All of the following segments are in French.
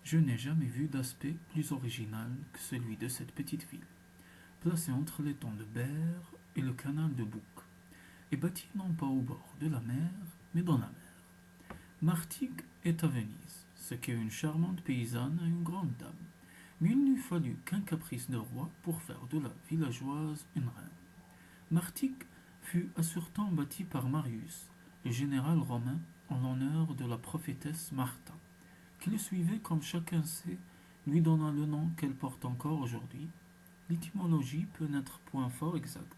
Je n'ai jamais vu d'aspect plus original que celui de cette petite ville, placée entre l'étang de Berre et le canal de Bouc, et bâtie non pas au bord de la mer, mais dans la mer. Martigues est à Venise, ce qu'est une charmante paysanne à une grande dame. Mais il n'eût fallu qu'un caprice de roi pour faire de la villageoise une reine. Martigues fut assurément bâtie par Marius, le général romain, en l'honneur de la prophétesse Martha, qui le suivait comme chacun sait, lui donna le nom qu'elle porte encore aujourd'hui. L'étymologie peut n'être point fort exacte,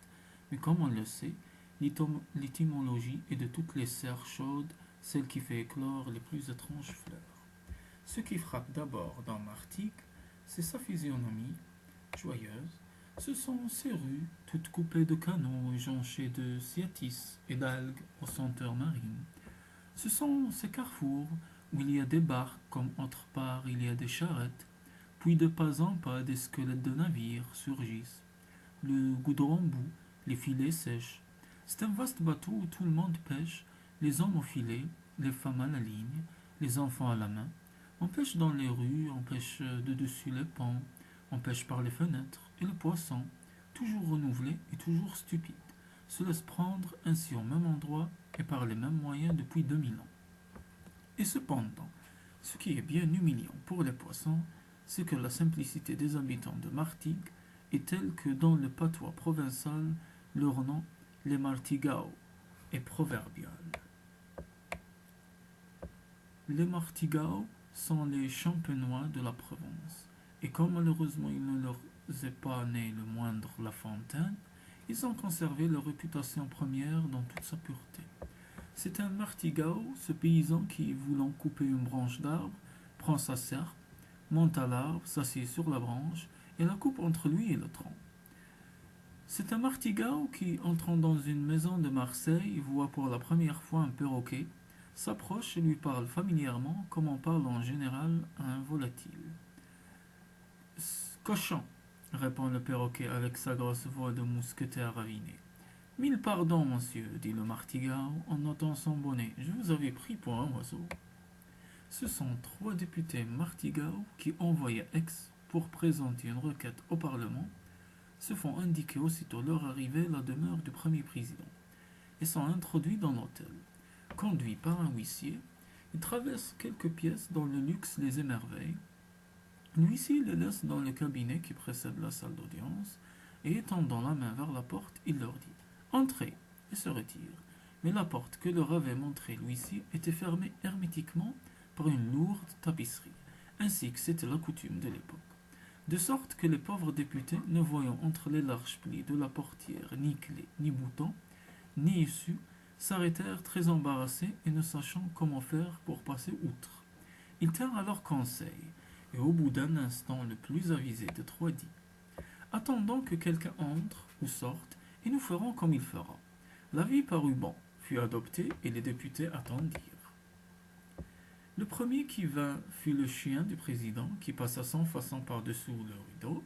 mais comme on le sait, l'étymologie est de toutes les serres chaudes celle qui fait éclore les plus étranges fleurs. Ce qui frappe d'abord dans Martigues, c'est sa physionomie joyeuse. Ce sont ces rues, toutes coupées de canaux et jonchées de cyatis et d'algues aux senteurs marines. Ce sont ces carrefours où il y a des barques comme autre part il y a des charrettes, puis de pas en pas des squelettes de navires surgissent. Le goudron bout, les filets sèchent. C'est un vaste bateau où tout le monde pêche, les hommes au filet, les femmes à la ligne, les enfants à la main. On pêche dans les rues, on pêche de dessus les ponts, on pêche par les fenêtres, et le poisson, toujours renouvelé et toujours stupide, se laisse prendre ainsi au même endroit et par les mêmes moyens depuis 2000 ans. Et cependant, ce qui est bien humiliant pour les poissons, c'est que la simplicité des habitants de Martigues est telle que dans le patois provençal, leur nom, les Martigao, est proverbial. Les Martigao sont les champenois de la Provence, et comme malheureusement il ne leur est pas né le moindre La Fontaine, ils ont conservé leur réputation première dans toute sa pureté. C'est un martigao, ce paysan qui, voulant couper une branche d'arbre, prend sa serpe, monte à l'arbre, s'assied sur la branche et la coupe entre lui et le tronc. C'est un martigao qui, entrant dans une maison de Marseille, voit pour la première fois un perroquet, s'approche et lui parle familièrement comme on parle en général à un volatile. Cochon, répond le perroquet avec sa grosse voix de mousquetaire raviné. Mille pardons, monsieur, dit le martigao en ôtant son bonnet. Je vous avais pris pour un oiseau. Ce sont 3 députés martigao qui, envoyés à Aix pour présenter une requête au Parlement, se font indiquer aussitôt leur arrivée la demeure du premier président et sont introduits dans l'hôtel. Conduits par un huissier, ils traversent quelques pièces dont le luxe les émerveille. L'huissier les laisse dans le cabinet qui précède la salle d'audience et étendant la main vers la porte, il leur dit entrez et se retire. Mais la porte que leur avait montrée l'huissier était fermée hermétiquement par une lourde tapisserie, ainsi que c'était la coutume de l'époque. De sorte que les pauvres députés, ne voyant entre les larges plis de la portière ni clé, ni bouton, ni issue, s'arrêtèrent très embarrassés et ne sachant comment faire pour passer outre. Ils tinrent alors conseil, et au bout d'un instant le plus avisé de trois dit attendons que quelqu'un entre ou sorte, et nous ferons comme il fera. L'avis parut bon, fut adopté, et les députés attendirent. Le premier qui vint fut le chien du président, qui passa sans façon par-dessous le rideau.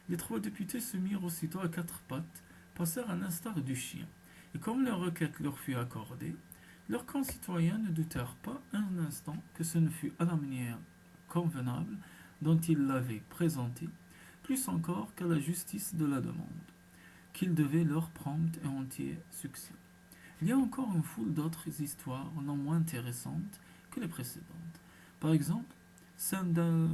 Les 3 députés se mirent aussitôt à 4 pattes, passèrent à l'instar du chien, et comme leur requête leur fut accordée, leurs concitoyens ne doutèrent pas un instant que ce ne fût à la manière convenable dont ils l'avaient présentée, plus encore qu'à la justice de la demande, qu'ils devaient leur prompt et entier succès. Il y a encore une foule d'autres histoires non moins intéressantes que les précédentes. Par exemple, celle d'un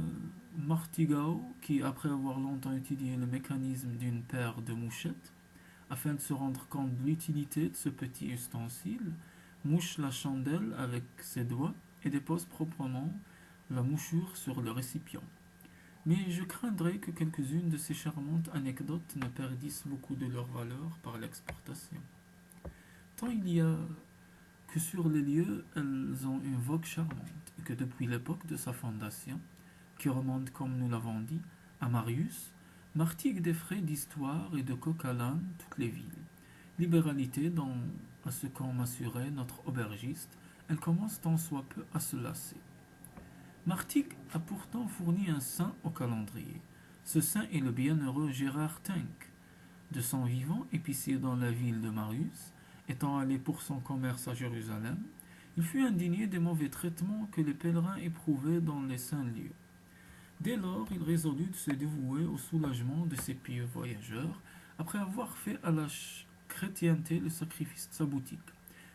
martigao qui, après avoir longtemps étudié le mécanisme d'une paire de mouchettes, afin de se rendre compte de l'utilité de ce petit ustensile, mouche la chandelle avec ses doigts et dépose proprement la mouchure sur le récipient. Mais je craindrais que quelques-unes de ces charmantes anecdotes ne perdissent beaucoup de leur valeur par l'exportation. Tant il y a que sur les lieux, elles ont une vogue charmante, et que depuis l'époque de sa fondation, qui remonte, comme nous l'avons dit, à Marius, Martigues défraie d'histoire et de coq à l'âne toutes les villes. Libéralité dont, à ce qu'en m'assurait notre aubergiste, elle commence tant soit peu à se lasser. Martigues a pourtant fourni un saint au calendrier. Ce saint est le bienheureux Gérard Tinck. De son vivant, épicier dans la ville de Marius, étant allé pour son commerce à Jérusalem, il fut indigné des mauvais traitements que les pèlerins éprouvaient dans les saints lieux. Dès lors, il résolut de se dévouer au soulagement de ces pieux voyageurs, après avoir fait à la chrétienté le sacrifice de sa boutique,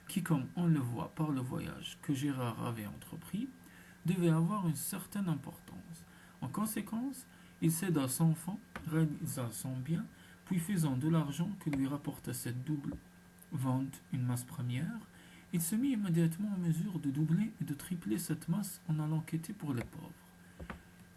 qui, comme on le voit par le voyage que Gérard avait entrepris, devait avoir une certaine importance. En conséquence, il céda son fonds, réalisa son bien, puis faisant de l'argent que lui rapporta cette double vente une masse première, il se mit immédiatement en mesure de doubler et de tripler cette masse en allant quêter pour les pauvres.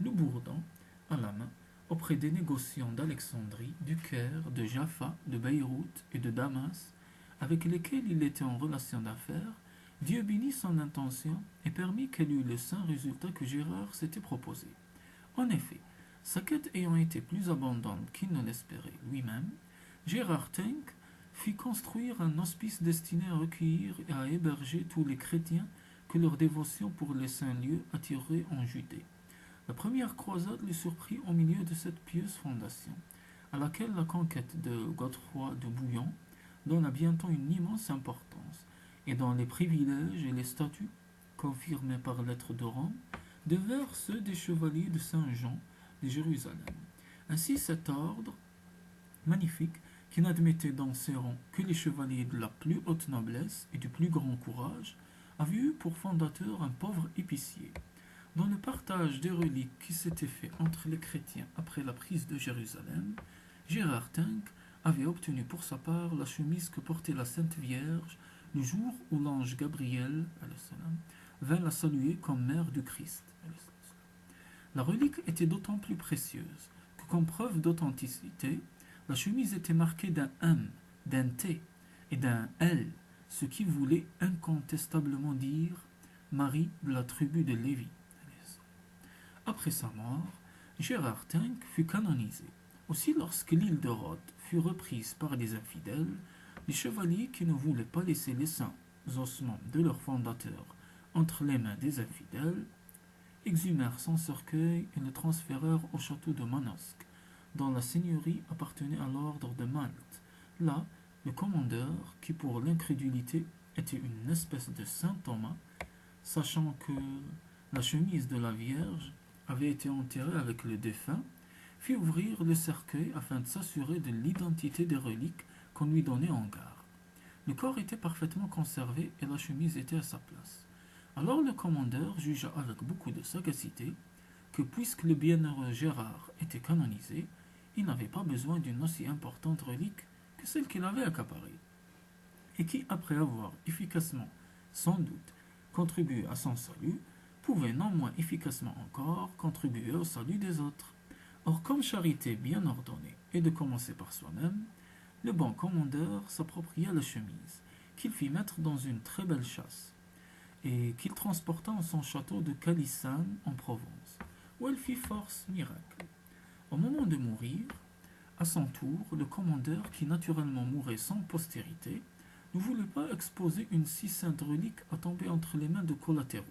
Le bourdon, à la main, auprès des négociants d'Alexandrie, du Caire, de Jaffa, de Beyrouth et de Damas, avec lesquels il était en relation d'affaires, Dieu bénit son intention et permit qu'elle eût le saint résultat que Gérard s'était proposé. En effet, sa quête ayant été plus abondante qu'il ne l'espérait lui-même, Gérard Tenck fit construire un hospice destiné à recueillir et à héberger tous les chrétiens que leur dévotion pour les saints lieux attirait en Judée. La première croisade le surprit au milieu de cette pieuse fondation, à laquelle la conquête de Godefroy de Bouillon donna bientôt une immense importance, et dont les privilèges et les statuts, confirmés par lettre de Rome, devinrent ceux des chevaliers de Saint-Jean de Jérusalem. Ainsi cet ordre magnifique, qui n'admettait dans ses rangs que les chevaliers de la plus haute noblesse et du plus grand courage, avait eu pour fondateur un pauvre épicier. Dans le partage des reliques qui s'était fait entre les chrétiens après la prise de Jérusalem, Gérard Tenck avait obtenu pour sa part la chemise que portait la Sainte Vierge le jour où l'ange Gabriel vint la saluer comme mère du Christ. La relique était d'autant plus précieuse que, comme preuve d'authenticité, la chemise était marquée d'un M, d'un T et d'un L, ce qui voulait incontestablement dire Marie de la tribu de Lévi. Après sa mort, Gérard Tenck fut canonisé. Aussi, lorsque l'île de Rhodes fut reprise par les infidèles, les chevaliers qui ne voulaient pas laisser les saints ossements de leur fondateur entre les mains des infidèles exhumèrent son cercueil et le transférèrent au château de Manosque, dont la seigneurie appartenait à l'ordre de Malte. Là, le commandeur, qui pour l'incrédulité était une espèce de saint Thomas, sachant que la chemise de la Vierge avait été enterrée avec le défunt, fit ouvrir le cercueil afin de s'assurer de l'identité des reliques qu'on lui donnait en garde. Le corps était parfaitement conservé et la chemise était à sa place. Alors le commandeur jugea avec beaucoup de sagacité que puisque le bienheureux Gérard était canonisé, il n'avait pas besoin d'une aussi importante relique que celle qu'il avait accaparée, et qui, après avoir efficacement, sans doute, contribué à son salut, pouvait non moins efficacement encore contribuer au salut des autres. Or, comme charité bien ordonnée est de commencer par soi-même, le bon commandeur s'appropria la chemise, qu'il fit mettre dans une très belle châsse, et qu'il transporta en son château de Calissane en Provence, où elle fit force miracle. Au moment de mourir, à son tour, le commandeur, qui naturellement mourait sans postérité, ne voulut pas exposer une si sainte relique à tomber entre les mains de collatéraux,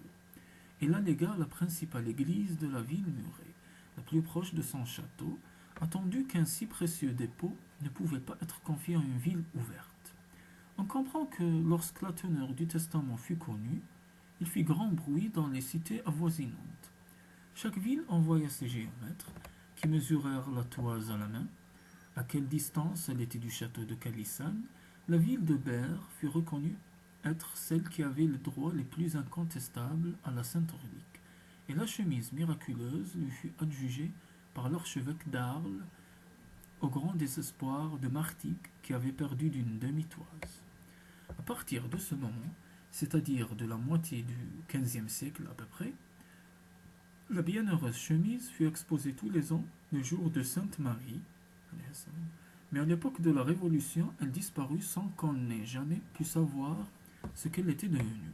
et la légua à la principale église de la ville murée, la plus proche de son château, attendu qu'un si précieux dépôt ne pouvait pas être confié à une ville ouverte. On comprend que lorsque la teneur du testament fut connue, il fit grand bruit dans les cités avoisinantes. Chaque ville envoya ses géomètres, qui mesurèrent la toise à la main, à quelle distance elle était du château de Calissane. La ville de Berre fut reconnue être celle qui avait le droit les plus incontestables à la sainte relique, et la chemise miraculeuse lui fut adjugée par l'archevêque d'Arles, au grand désespoir de Martigues, qui avait perdu d'une demi-toise. À partir de ce moment, c'est-à-dire de la moitié du XVe siècle à peu près, la bienheureuse chemise fut exposée tous les ans le jour de Sainte Marie, mais à l'époque de la Révolution, elle disparut sans qu'on ait jamais pu savoir ce qu'elle était devenue.